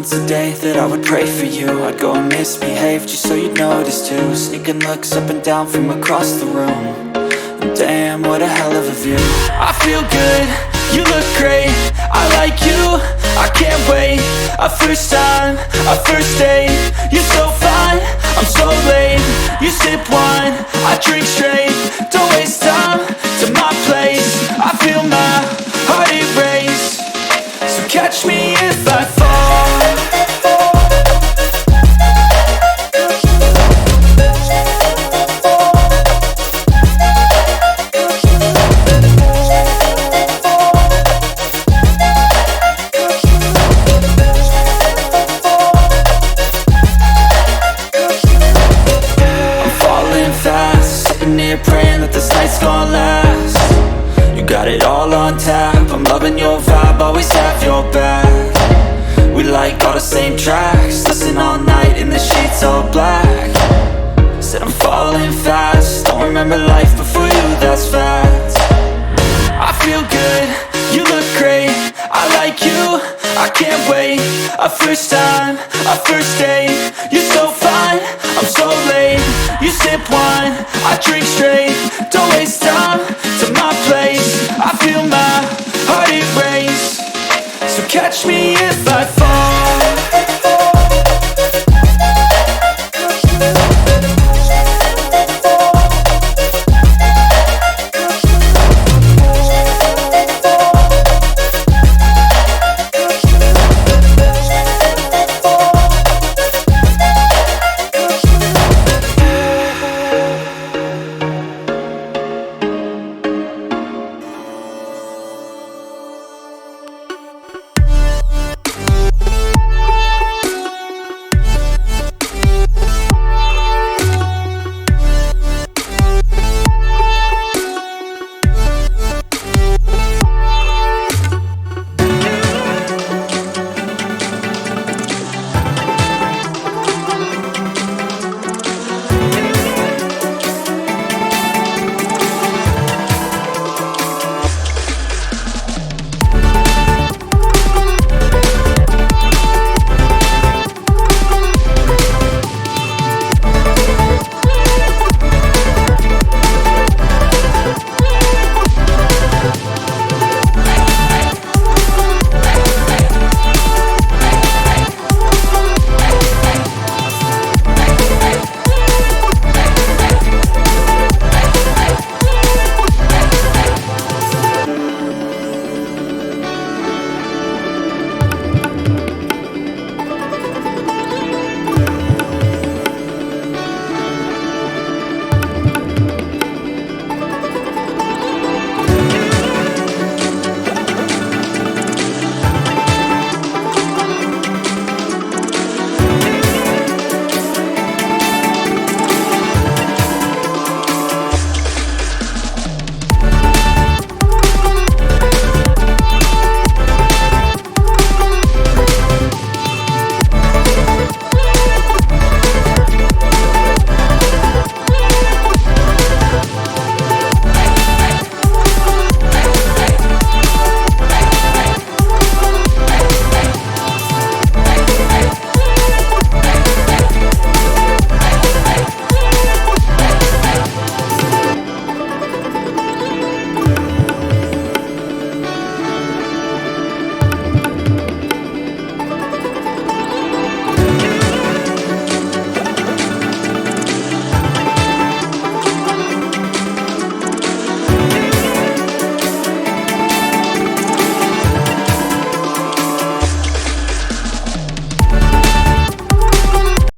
once a day that I would pray for you. I'd go and misbehave just so you'd notice too. Sneaking looks up and down from across the room. And damn, what a hell of a view. I feel good, you look great, I like you, I can't wait. A first time, a first date, you're so fine, I'm so late. You sip wine, I drink straight, don't waste time to my place. I feel my heart erase, so catch me if I fall. Praying that this night's gonna last. You got it all on tap, I'm loving your vibe, always have your back. We like all the same tracks, listen all night in the sheets all black. Said I'm falling fast, don't remember life before you, that's fact. I feel good, you look great, I like you, I can't wait. A first time, a first date, you